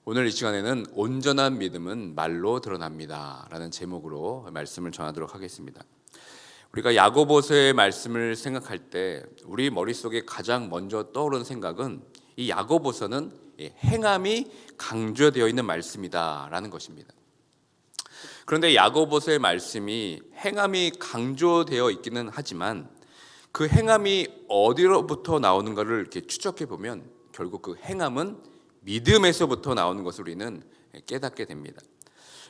오늘 이 시간에는 온전한 믿음은 말로 드러납니다 라는 제목으로 말씀을 전하도록 하겠습니다. 우리가 야고보서의 말씀을 생각할 때 우리 머릿속에 가장 먼저 떠오르는 생각은 이 야고보서는 행함이 강조되어 있는 말씀이다 라는 것입니다. 그런데 야고보서의 말씀이 행함이 강조되어 있기는 하지만 그 행함이 어디로부터 나오는가를 이렇게 추적해 보면 결국 그 행함은 믿음에서부터 나오는 것을 우리는 깨닫게 됩니다.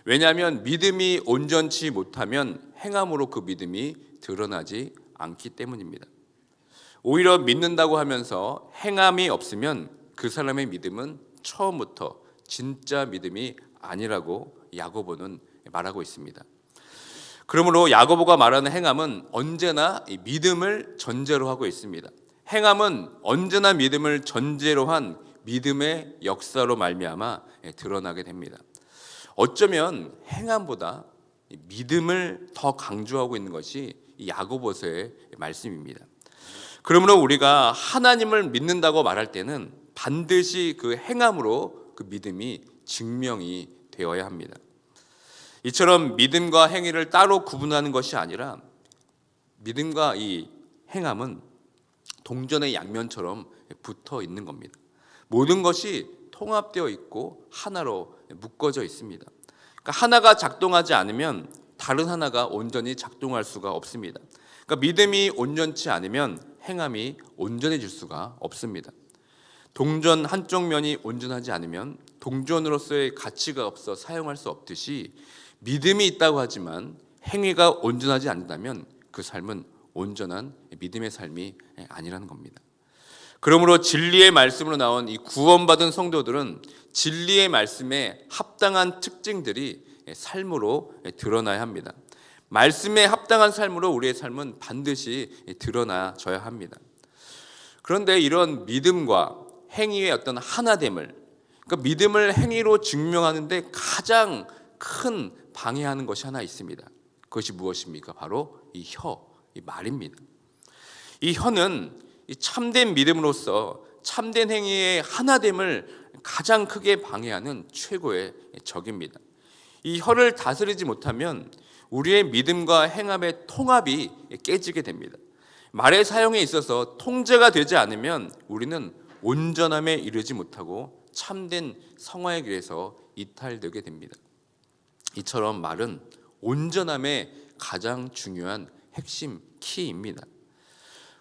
왜냐하면 믿음이 온전치 못하면 행함으로 그 믿음이 드러나지 않기 때문입니다. 오히려 믿는다고 하면서 행함이 없으면 그 사람의 믿음은 처음부터 진짜 믿음이 아니라고 야고보는 말하고 있습니다. 그러므로 야고보가 말하는 행함은 언제나 믿음을 전제로 하고 있습니다. 행함은 언제나 믿음을 전제로 한 믿음의 역사로 말미암아 드러나게 됩니다. 어쩌면 행함보다 믿음을 더 강조하고 있는 것이 이 야고보서의 말씀입니다. 그러므로 우리가 하나님을 믿는다고 말할 때는 반드시 그 행함으로 그 믿음이 증명이 되어야 합니다. 이처럼 믿음과 행위를 따로 구분하는 것이 아니라 믿음과 이 행함은 동전의 양면처럼 붙어 있는 겁니다. 모든 것이 통합되어 있고 하나로 묶어져 있습니다. 그러니까 하나가 작동하지 않으면 다른 하나가 온전히 작동할 수가 없습니다. 그러니까 믿음이 온전치 않으면 행함이 온전해질 수가 없습니다. 동전 한쪽 면이 온전하지 않으면 동전으로서의 가치가 없어 사용할 수 없듯이 믿음이 있다고 하지만 행위가 온전하지 않는다면 그 삶은 온전한 믿음의 삶이 아니라는 겁니다. 그러므로 진리의 말씀으로 나온 이 구원받은 성도들은 진리의 말씀에 합당한 특징들이 삶으로 드러나야 합니다. 말씀에 합당한 삶으로 우리의 삶은 반드시 드러나져야 합니다. 그런데 이런 믿음과 행위의 어떤 하나됨을, 그러니까 믿음을 행위로 증명하는데 가장 큰 방해하는 것이 하나 있습니다. 그것이 무엇입니까? 바로 이 말입니다. 이 혀는 이 참된 믿음으로서 참된 행위의 하나됨을 가장 크게 방해하는 최고의 적입니다. 이 혀를 다스리지 못하면 우리의 믿음과 행함의 통합이 깨지게 됩니다. 말의 사용에 있어서 통제가 되지 않으면 우리는 온전함에 이르지 못하고 참된 성화의 길에서 이탈되게 됩니다. 이처럼 말은 온전함의 가장 중요한 핵심 키입니다.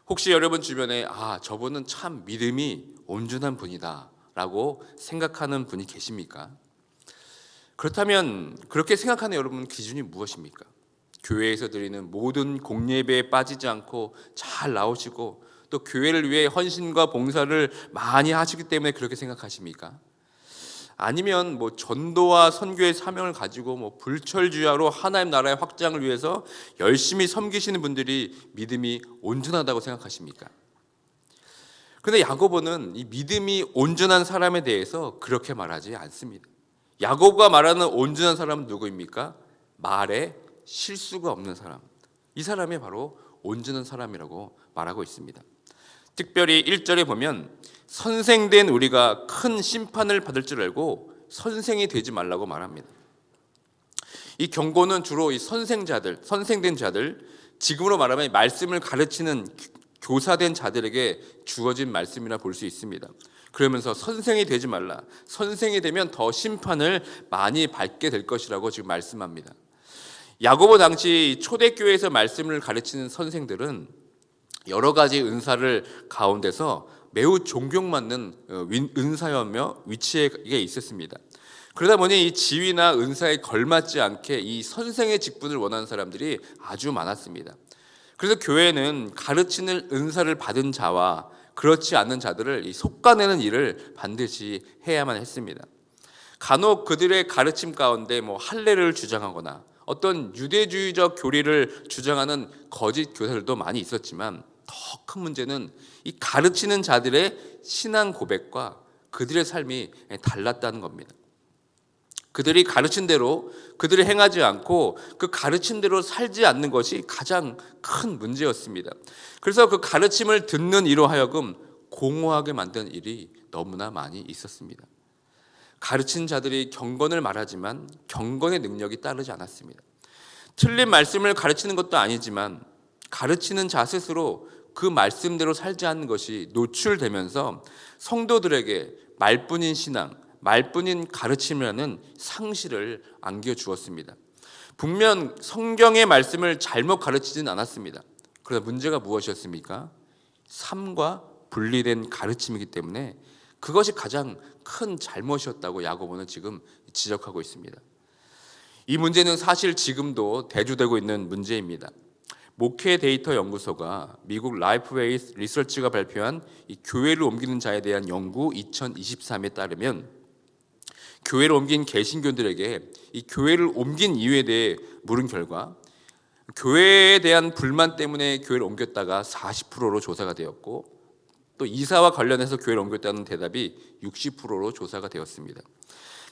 혹시 여러분 주변에 저분은 참 믿음이 온전한 분이다 라고 생각하는 분이 계십니까? 그렇다면 그렇게 생각하는 여러분 기준이 무엇입니까? 교회에서 드리는 모든 공예배에 빠지지 않고 잘 나오시고 또 교회를 위해 헌신과 봉사를 많이 하시기 때문에 그렇게 생각하십니까? 아니면 전도와 선교의 사명을 가지고 불철주야로 하나님 나라의 확장을 위해서 열심히 섬기시는 분들이 믿음이 온전하다고 생각하십니까? 그런데 야고보는 이 믿음이 온전한 사람에 대해서 그렇게 말하지 않습니다. 야고보가 말하는 온전한 사람은 누구입니까? 말에 실수가 없는 사람. 이 사람이 바로 온전한 사람이라고 말하고 있습니다. 특별히 1절에 보면 선생된 우리가 큰 심판을 받을 줄 알고 선생이 되지 말라고 말합니다. 이 경고는 주로 이 선생된 자들, 지금으로 말하면 말씀을 가르치는 교사된 자들에게 주어진 말씀이라 볼 수 있습니다. 그러면서 선생이 되지 말라. 선생이 되면 더 심판을 많이 받게 될 것이라고 지금 말씀합니다. 야고보 당시 초대교회에서 말씀을 가르치는 선생들은 여러 가지 은사를 가운데서 매우 존경받는 은사였며 위치에 있었습니다. 그러다 보니 이 지위나 은사에 걸맞지 않게 이 선생의 직분을 원하는 사람들이 아주 많았습니다. 그래서 교회는 가르치는 은사를 받은 자와 그렇지 않은 자들을 솎아내는 일을 반드시 해야만 했습니다. 간혹 그들의 가르침 가운데 할례를 주장하거나 어떤 유대주의적 교리를 주장하는 거짓 교사들도 많이 있었지만 더 큰 문제는 이 가르치는 자들의 신앙 고백과 그들의 삶이 달랐다는 겁니다. 그들이 가르친 대로 그들이 행하지 않고 그 가르친 대로 살지 않는 것이 가장 큰 문제였습니다. 그래서 그 가르침을 듣는 이로 하여금 공허하게 만든 일이 너무나 많이 있었습니다. 가르치는 자들이 경건을 말하지만 경건의 능력이 따르지 않았습니다. 틀린 말씀을 가르치는 것도 아니지만 가르치는 자 스스로 그 말씀대로 살지 않는 것이 노출되면서 성도들에게 말뿐인 신앙, 말뿐인 가르침이라는 상실을 안겨주었습니다. 분명 성경의 말씀을 잘못 가르치진 않았습니다. 그러나 문제가 무엇이었습니까? 삶과 분리된 가르침이기 때문에 그것이 가장 큰 잘못이었다고 야고보는 지금 지적하고 있습니다. 이 문제는 사실 지금도 대두되고 있는 문제입니다. 목회 데이터 연구소가 미국 라이프웨이 리서치가 발표한 이 교회를 옮기는 자에 대한 연구 2023에 따르면 교회를 옮긴 개신교들에게 이 교회를 옮긴 이유에 대해 물은 결과 교회에 대한 불만 때문에 교회를 옮겼다가 40%로 조사가 되었고 또 이사와 관련해서 교회를 옮겼다는 대답이 60%로 조사가 되었습니다.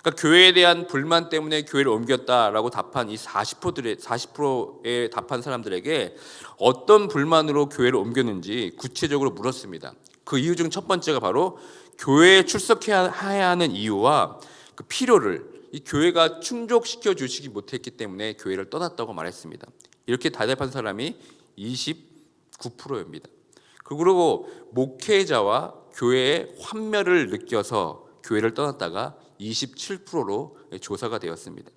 그러니까 교회에 대한 불만 때문에 교회를 옮겼다라고 답한 이 40%의 답한 사람들에게 어떤 불만으로 교회를 옮겼는지 구체적으로 물었습니다. 그 이유 중 첫 번째가 바로 교회에 출석해야 하는 이유와 그 필요를 이 교회가 충족시켜 주시지 못했기 때문에 교회를 떠났다고 말했습니다. 이렇게 대답한 사람이 29%입니다. 그리고 목회자와 교회의 환멸을 느껴서 교회를 떠났다가 27%로 조사가 되었습니다.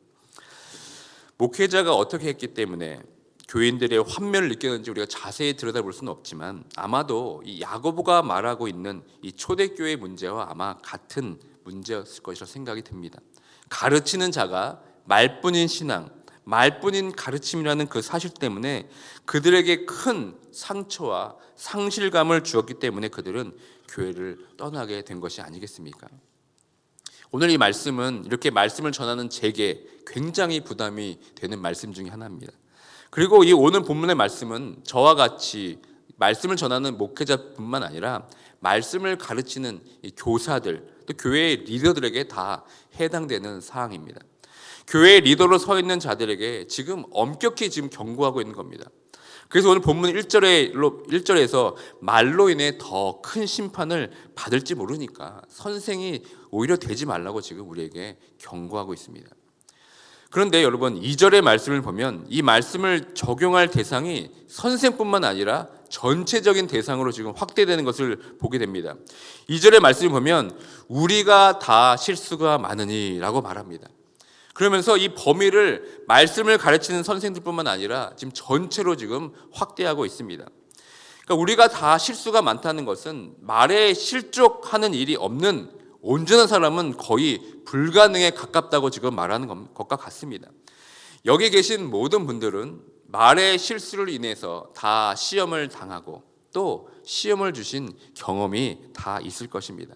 목회자가 어떻게 했기 때문에 교인들의 환멸을 느꼈는지 우리가 자세히 들여다볼 수는 없지만 아마도 이 야고보가 말하고 있는 이 초대교회 문제와 아마 같은 문제였을 것이라 생각이 듭니다. 가르치는 자가 말뿐인 신앙, 말뿐인 가르침이라는 그 사실 때문에 그들에게 큰 상처와 상실감을 주었기 때문에 그들은 교회를 떠나게 된 것이 아니겠습니까? 오늘 이 말씀은 이렇게 말씀을 전하는 제게 굉장히 부담이 되는 말씀 중에 하나입니다. 그리고 이 오늘 본문의 말씀은 저와 같이 말씀을 전하는 목회자뿐만 아니라 말씀을 가르치는 이 교사들 또 교회의 리더들에게 다 해당되는 사항입니다. 교회의 리더로 서 있는 자들에게 지금 엄격히 지금 경고하고 있는 겁니다. 그래서 오늘 본문 1절에서 말로 인해 더 큰 심판을 받을지 모르니까 선생이 오히려 되지 말라고 지금 우리에게 경고하고 있습니다. 그런데 여러분 2절의 말씀을 보면 이 말씀을 적용할 대상이 선생뿐만 아니라 전체적인 대상으로 지금 확대되는 것을 보게 됩니다. 2절의 말씀을 보면 우리가 다 실수가 많으니 라고 말합니다. 그러면서 이 범위를 말씀을 가르치는 선생들뿐만 아니라 지금 전체로 지금 확대하고 있습니다. 그러니까 우리가 다 실수가 많다는 것은 말에 실족하는 일이 없는 온전한 사람은 거의 불가능에 가깝다고 지금 말하는 것과 같습니다. 여기 계신 모든 분들은 말의 실수를 인해서 다 시험을 당하고 또 시험을 주신 경험이 다 있을 것입니다.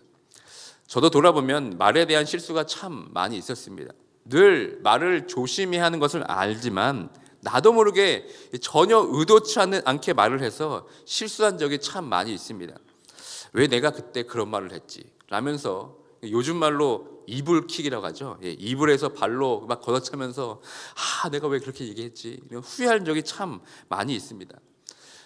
저도 돌아보면 말에 대한 실수가 참 많이 있었습니다. 늘 말을 조심히 하는 것을 알지만 나도 모르게 전혀 의도치 않게 말을 해서 실수한 적이 참 많이 있습니다. 왜 내가 그때 그런 말을 했지? 라면서 요즘 말로 이불킥이라고 하죠. 이불에서 발로 막 걷어차면서 내가 왜 그렇게 얘기했지? 후회한 적이 참 많이 있습니다.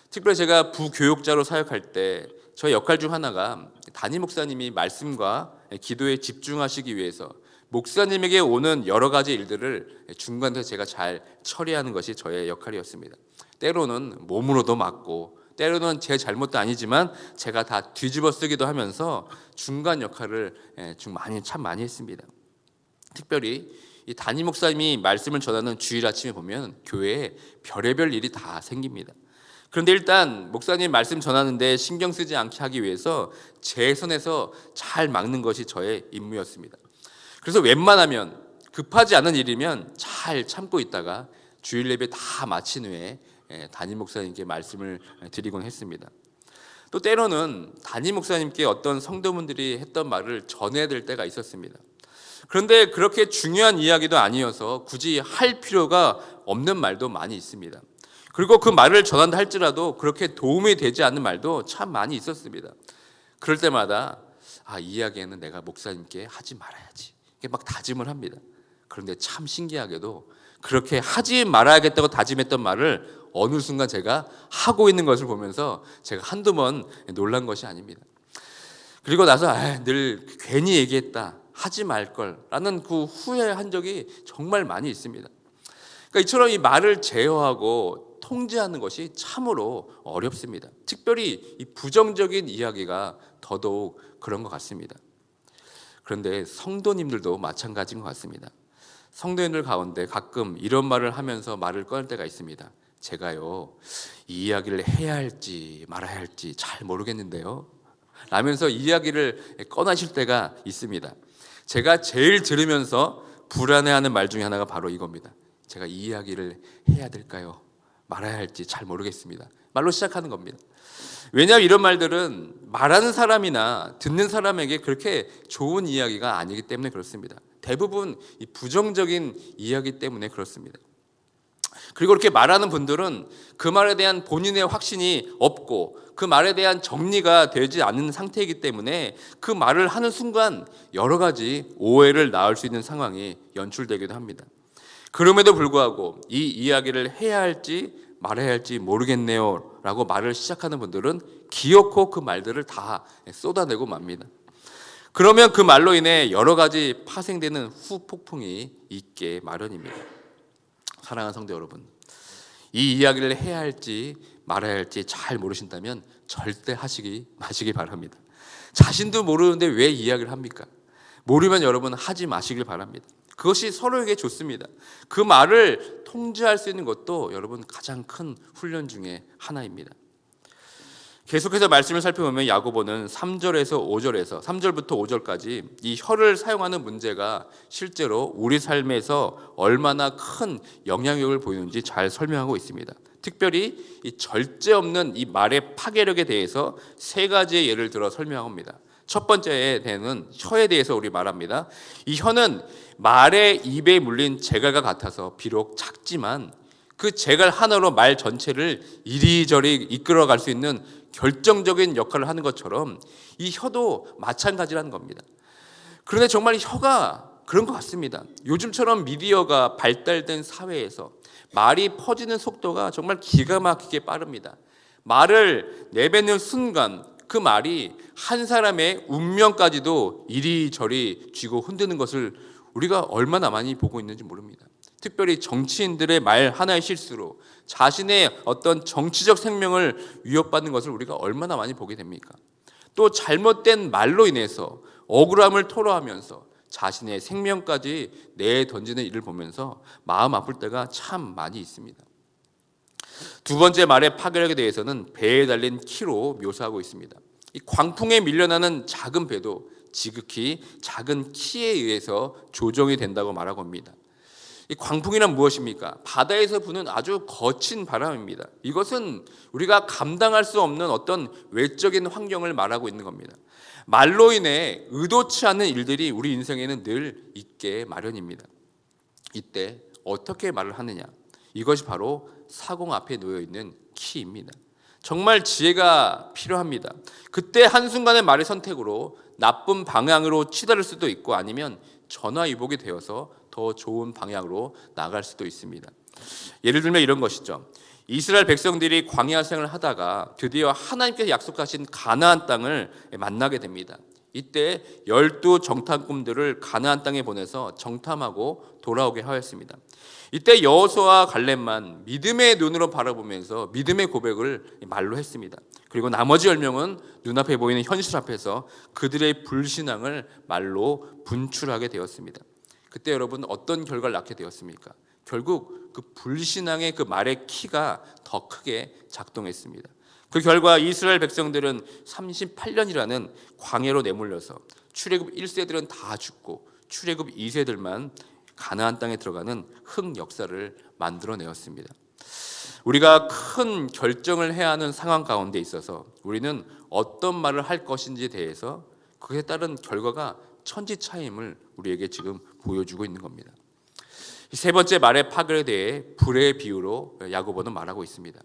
특별히 제가 부교육자로 사역할 때 저의 역할 중 하나가 담임 목사님이 말씀과 기도에 집중하시기 위해서 목사님에게 오는 여러 가지 일들을 중간에서 제가 잘 처리하는 것이 저의 역할이었습니다. 때로는 몸으로도 맞고 때로는 제 잘못도 아니지만 제가 다 뒤집어 쓰기도 하면서 중간 역할을 참 많이 했습니다. 특별히 이 담임 목사님이 말씀을 전하는 주일 아침에 보면 교회에 별의별 일이 다 생깁니다. 그런데 일단 목사님 말씀 전하는데 신경 쓰지 않게 하기 위해서 제 선에서 잘 막는 것이 저의 임무였습니다. 그래서 웬만하면 급하지 않은 일이면 잘 참고 있다가 주일 예배 다 마친 후에 담임 목사님께 말씀을 드리곤 했습니다. 또 때로는 담임 목사님께 어떤 성도분들이 했던 말을 전해야 될 때가 있었습니다. 그런데 그렇게 중요한 이야기도 아니어서 굳이 할 필요가 없는 말도 많이 있습니다. 그리고 그 말을 전한다 할지라도 그렇게 도움이 되지 않는 말도 참 많이 있었습니다. 그럴 때마다 이 이야기는 내가 목사님께 하지 말아야지 막 다짐을 합니다. 그런데 참 신기하게도 그렇게 하지 말아야겠다고 다짐했던 말을 어느 순간 제가 하고 있는 것을 보면서 제가 한두 번 놀란 것이 아닙니다. 그리고 나서 늘 괜히 얘기했다 하지 말걸라는 그 후회한 적이 정말 많이 있습니다. 그러니까 이처럼 이 말을 제어하고 통제하는 것이 참으로 어렵습니다. 특별히 이 부정적인 이야기가 더더욱 그런 것 같습니다. 그런데 성도님들도 마찬가지인 것 같습니다. 성도님들 가운데 가끔 이런 말을 하면서 말을 꺼낼 때가 있습니다. 제가요, 이 이야기를 해야 할지 말아야 할지 잘 모르겠는데요 라면서 이야기를 꺼내실 때가 있습니다. 제가 제일 들으면서 불안해하는 말 중에 하나가 바로 이겁니다. 제가 이 이야기를 해야 될까요? 말아야 할지 잘 모르겠습니다. 말로 시작하는 겁니다. 왜냐하면 이런 말들은 말하는 사람이나 듣는 사람에게 그렇게 좋은 이야기가 아니기 때문에 그렇습니다. 대부분 이 부정적인 이야기 때문에 그렇습니다. 그리고 이렇게 말하는 분들은 그 말에 대한 본인의 확신이 없고 그 말에 대한 정리가 되지 않는 상태이기 때문에 그 말을 하는 순간 여러 가지 오해를 낳을 수 있는 상황이 연출되기도 합니다. 그럼에도 불구하고 이 이야기를 해야 할지 말해야 할지 모르겠네요 라고 말을 시작하는 분들은 기어코 그 말들을 다 쏟아내고 맙니다. 그러면 그 말로 인해 여러 가지 파생되는 후폭풍이 있게 마련입니다. 사랑하는 성도 여러분, 이 이야기를 해야 할지 말아야 할지 잘 모르신다면 절대 하시기 마시기 바랍니다. 자신도 모르는데 왜 이야기를 합니까? 모르면 여러분 하지 마시길 바랍니다. 그것이 서로에게 좋습니다. 그 말을 통제할 수 있는 것도 여러분 가장 큰 훈련 중에 하나입니다. 계속해서 말씀을 살펴보면 야고보는 3절에서 5절에서 3절부터 5절까지 이 혀를 사용하는 문제가 실제로 우리 삶에서 얼마나 큰 영향력을 보이는지 잘 설명하고 있습니다. 특별히 이 절제 없는 이 말의 파괴력에 대해서 세 가지의 예를 들어 설명합니다. 첫 번째에 대해서는 혀에 대해서 우리 말합니다. 이 혀는 말의 입에 물린 재갈과 같아서 비록 작지만 그 재갈 하나로 말 전체를 이리저리 이끌어갈 수 있는 결정적인 역할을 하는 것처럼 이 혀도 마찬가지라는 겁니다. 그런데 정말 혀가 그런 것 같습니다. 요즘처럼 미디어가 발달된 사회에서 말이 퍼지는 속도가 정말 기가 막히게 빠릅니다. 말을 내뱉는 순간 그 말이 한 사람의 운명까지도 이리저리 쥐고 흔드는 것을 우리가 얼마나 많이 보고 있는지 모릅니다. 특별히 정치인들의 말 하나의 실수로 자신의 어떤 정치적 생명을 위협받는 것을 우리가 얼마나 많이 보게 됩니까? 또 잘못된 말로 인해서 억울함을 토로하면서 자신의 생명까지 내던지는 일을 보면서 마음 아플 때가 참 많이 있습니다. 두 번째 말의 파괴력에 대해서는 배에 달린 키로 묘사하고 있습니다. 이 광풍에 밀려나는 작은 배도 지극히 작은 키에 의해서 조정이 된다고 말하고 합니다. 이 광풍이란 무엇입니까? 바다에서 부는 아주 거친 바람입니다. 이것은 우리가 감당할 수 없는 어떤 외적인 환경을 말하고 있는 겁니다. 말로 인해 의도치 않은 일들이 우리 인생에는 늘 있게 마련입니다. 이때 어떻게 말을 하느냐? 이것이 바로 사공 앞에 놓여 있는 키입니다. 정말 지혜가 필요합니다. 그때 한순간의 말의 선택으로 나쁜 방향으로 치달을 수도 있고 아니면 전화위복이 되어서 더 좋은 방향으로 나갈 수도 있습니다. 예를 들면 이런 것이죠. 이스라엘 백성들이 광야 생활을 하다가 드디어 하나님께서 약속하신 가나안 땅을 만나게 됩니다. 이때 12 정탐꾼들을 가나안 땅에 보내서 정탐하고 돌아오게 하였습니다. 이때 여호수아와 갈렙만 믿음의 눈으로 바라보면서 믿음의 고백을 말로 했습니다. 그리고 나머지 10명은 눈앞에 보이는 현실 앞에서 그들의 불신앙을 말로 분출하게 되었습니다. 그때 여러분 어떤 결과를 낳게 되었습니까? 결국 그 불신앙의 그 말의 키가 더 크게 작동했습니다. 그 결과 이스라엘 백성들은 38년이라는 광야로 내몰려서 출애굽 1세들은 다 죽고 출애굽 2세들만 가나안 땅에 들어가는 흑역사를 만들어내었습니다. 우리가 큰 결정을 해야 하는 상황 가운데 있어서 우리는 어떤 말을 할 것인지에 대해서 그에 따른 결과가 천지차임을 우리에게 지금 보여주고 있는 겁니다. 세 번째 말의 파괴에 대해 불의 비유로 야고보는 말하고 있습니다.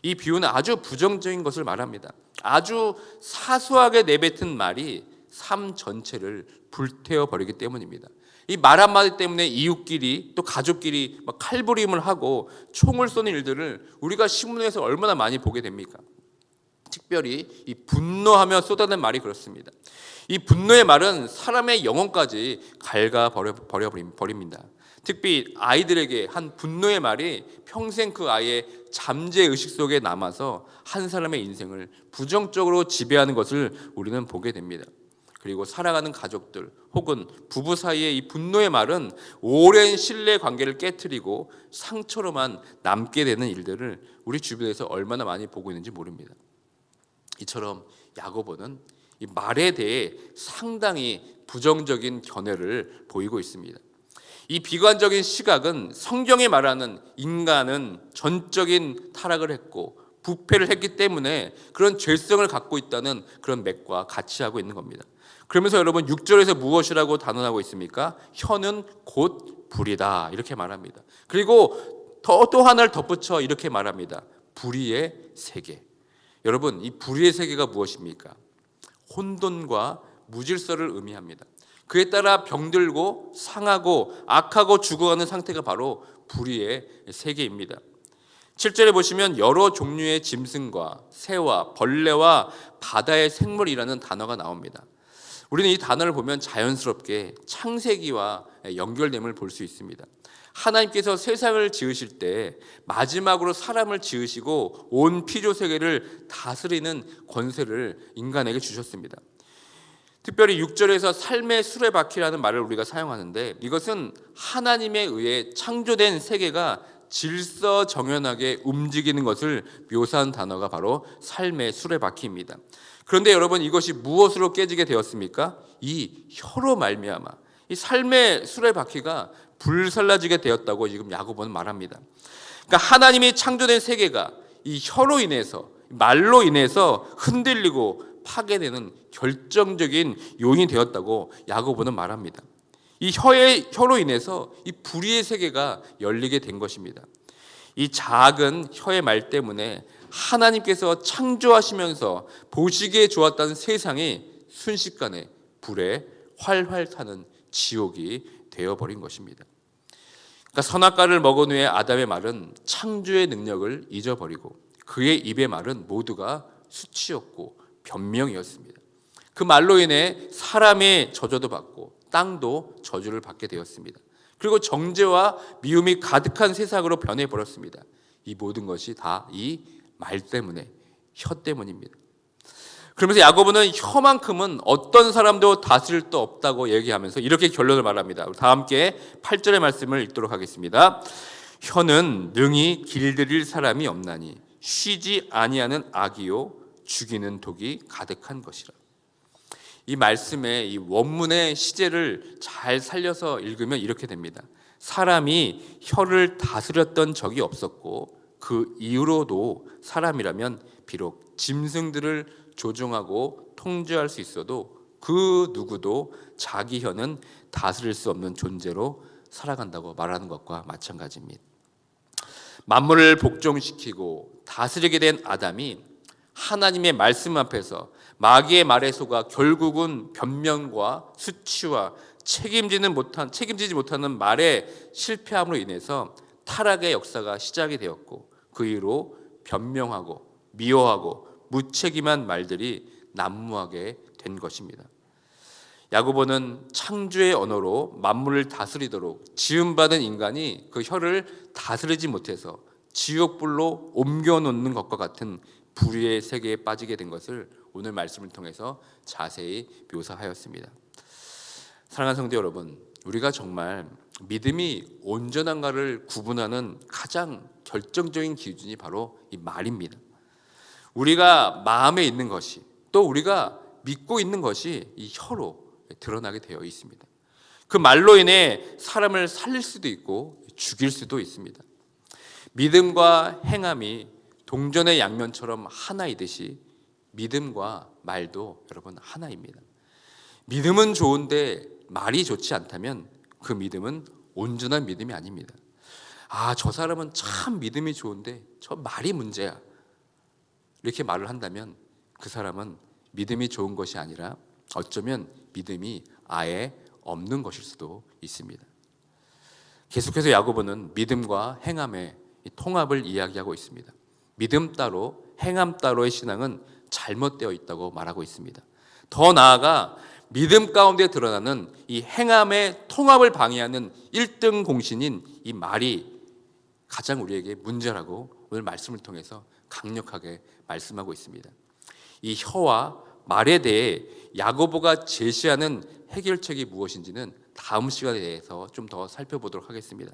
이 비유는 아주 부정적인 것을 말합니다. 아주 사소하게 내뱉은 말이 삶 전체를 불태워 버리기 때문입니다. 이 말 한마디 때문에 이웃끼리 또 가족끼리 막 칼부림을 하고 총을 쏘는 일들을 우리가 신문에서 얼마나 많이 보게 됩니까? 특별히 이 분노하며 쏟아낸 말이 그렇습니다. 이 분노의 말은 사람의 영혼까지 버립니다. 특히 아이들에게 한 분노의 말이 평생 그 아이의 잠재 의식 속에 남아서 한 사람의 인생을 부정적으로 지배하는 것을 우리는 보게 됩니다. 그리고 살아가는 가족들 혹은 부부 사이의 이 분노의 말은 오랜 신뢰 관계를 깨트리고 상처로만 남게 되는 일들을 우리 주변에서 얼마나 많이 보고 있는지 모릅니다. 이처럼 야고보는 이 말에 대해 상당히 부정적인 견해를 보이고 있습니다. 이 비관적인 시각은 성경이 말하는 인간은 전적인 타락을 했고 부패를 했기 때문에 그런 죄성을 갖고 있다는 그런 맥과 같이 하고 있는 겁니다. 그러면서 여러분 6절에서 무엇이라고 단언하고 있습니까? 혀는 곧 불이다 이렇게 말합니다. 그리고 또 하나를 덧붙여 이렇게 말합니다. 불의의 세계. 여러분 이 불의의 세계가 무엇입니까? 혼돈과 무질서를 의미합니다. 그에 따라 병들고 상하고 악하고 죽어가는 상태가 바로 불의의 세계입니다. 7절에 보시면 여러 종류의 짐승과 새와 벌레와 바다의 생물이라는 단어가 나옵니다. 우리는 이 단어를 보면 자연스럽게 창세기와 연결됨을 볼 수 있습니다. 하나님께서 세상을 지으실 때 마지막으로 사람을 지으시고 온 피조 세계를 다스리는 권세를 인간에게 주셨습니다. 특별히 6절에서 삶의 수레바퀴라는 말을 우리가 사용하는데 이것은 하나님에 의해 창조된 세계가 질서정연하게 움직이는 것을 묘사한 단어가 바로 삶의 수레바퀴입니다. 그런데 여러분 이것이 무엇으로 깨지게 되었습니까? 이 혀로 말미암아 이 삶의 수레바퀴가 불살라지게 되었다고 지금 야고보는 말합니다. 그러니까 하나님이 창조된 세계가 이 혀로 인해서 말로 인해서 흔들리고 파괴되는 결정적인 요인이 되었다고 야고보는 말합니다. 이 혀로 인해서 이 불의의 세계가 열리게 된 것입니다. 이 작은 혀의 말 때문에 하나님께서 창조하시면서 보시기에 좋았다는 세상이 순식간에 불에 활활 타는 지옥이 되어버린 것입니다. 그러니까 선악과를 먹은 후에 아담의 말은 창조의 능력을 잊어버리고 그의 입의 말은 모두가 수치였고 변명이었습니다. 그 말로 인해 사람의 저주도 받고 땅도 저주를 받게 되었습니다. 그리고 정죄와 미움이 가득한 세상으로 변해버렸습니다. 이 모든 것이 다 이 말 때문에 혀 때문입니다. 그러면서 야고보는 혀만큼은 어떤 사람도 다스릴 수 없다고 얘기하면서 이렇게 결론을 말합니다. 다 함께 8절의 말씀을 읽도록 하겠습니다. 혀는 능히 길들일 사람이 없나니 쉬지 아니하는 악이요 죽이는 독이 가득한 것이라. 이 말씀의 이 원문의 시제를 잘 살려서 읽으면 이렇게 됩니다. 사람이 혀를 다스렸던 적이 없었고 그 이후로도 사람이라면 비록 짐승들을 조종하고 통제할 수 있어도 그 누구도 자기 혀는 다스릴 수 없는 존재로 살아간다고 말하는 것과 마찬가지입니다. 만물을 복종시키고 다스리게 된 아담이 하나님의 말씀 앞에서 마귀의 말에 속아 결국은 변명과 수치와 책임지지 못하는 말의 실패함으로 인해서 타락의 역사가 시작이 되었고 그 이후로 변명하고 미워하고 무책임한 말들이 난무하게 된 것입니다. 야고보는 창조의 언어로 만물을 다스리도록 지음받은 인간이 그 혀를 다스리지 못해서 지옥불로 옮겨놓는 것과 같은 불의의 세계에 빠지게 된 것을 오늘 말씀을 통해서 자세히 묘사하였습니다. 사랑하는 성도 여러분, 우리가 정말 믿음이 온전한가를 구분하는 가장 결정적인 기준이 바로 이 말입니다. 우리가 마음에 있는 것이 또 우리가 믿고 있는 것이 이 혀로 드러나게 되어 있습니다. 그 말로 인해 사람을 살릴 수도 있고 죽일 수도 있습니다. 믿음과 행함이 동전의 양면처럼 하나이듯이 믿음과 말도 여러분 하나입니다. 믿음은 좋은데 말이 좋지 않다면 그 믿음은 온전한 믿음이 아닙니다. 저 사람은 참 믿음이 좋은데 저 말이 문제야. 이렇게 말을 한다면 그 사람은 믿음이 좋은 것이 아니라 어쩌면 믿음이 아예 없는 것일 수도 있습니다. 계속해서 야고보는 믿음과 행함의 통합을 이야기하고 있습니다. 믿음 따로 행함 따로의 신앙은 잘못되어 있다고 말하고 있습니다. 더 나아가 믿음 가운데 드러나는 이 행함의 통합을 방해하는 1등 공신인 이 말이 가장 우리에게 문제라고 오늘 말씀을 통해서 강력하게 말씀하고 있습니다. 이 혀와 말에 대해 야고보가 제시하는 해결책이 무엇인지는 다음 시간에 대해서 좀 더 살펴보도록 하겠습니다.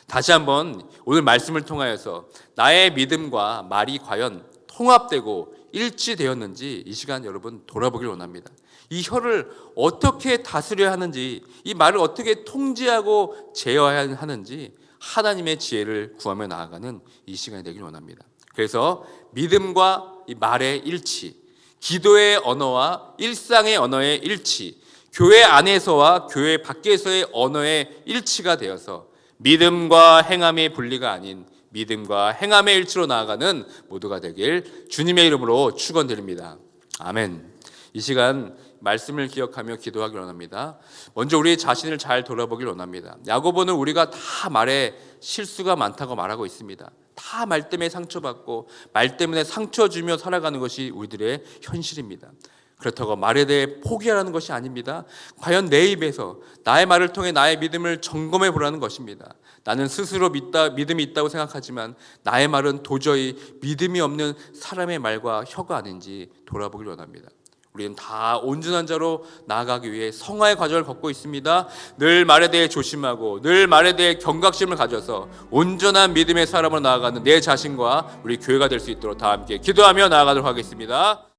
다시 한번 오늘 말씀을 통하여서 나의 믿음과 말이 과연 통합되고 일치되었는지 이 시간 여러분 돌아보길 원합니다. 이 혀를 어떻게 다스려야 하는지, 이 말을 어떻게 통제하고 제어해야 하는지 하나님의 지혜를 구하며 나아가는 이 시간이 되길 원합니다. 그래서 믿음과 이 말의 일치, 기도의 언어와 일상의 언어의 일치, 교회 안에서와 교회 밖에서의 언어의 일치가 되어서 믿음과 행함의 분리가 아닌 믿음과 행함의 일치로 나아가는 모두가 되길 주님의 이름으로 축원드립니다. 아멘. 이 시간 말씀을 기억하며 기도하길 원합니다. 먼저 우리 자신을 잘 돌아보길 원합니다. 야고보는 우리가 다 말에 실수가 많다고 말하고 있습니다. 다 말 때문에 상처받고 말 때문에 상처 주며 살아가는 것이 우리들의 현실입니다. 그렇다고 말에 대해 포기하라는 것이 아닙니다. 과연 내 입에서 나의 말을 통해 나의 믿음을 점검해 보라는 것입니다. 나는 스스로 믿음이 있다고 생각하지만 나의 말은 도저히 믿음이 없는 사람의 말과 혀가 아닌지 돌아보길 원합니다. 우리는 다 온전한 자로 나아가기 위해 성화의 과정을 걷고 있습니다. 늘 말에 대해 조심하고 늘 말에 대해 경각심을 가져서 온전한 믿음의 사람으로 나아가는 내 자신과 우리 교회가 될 수 있도록 다 함께 기도하며 나아가도록 하겠습니다.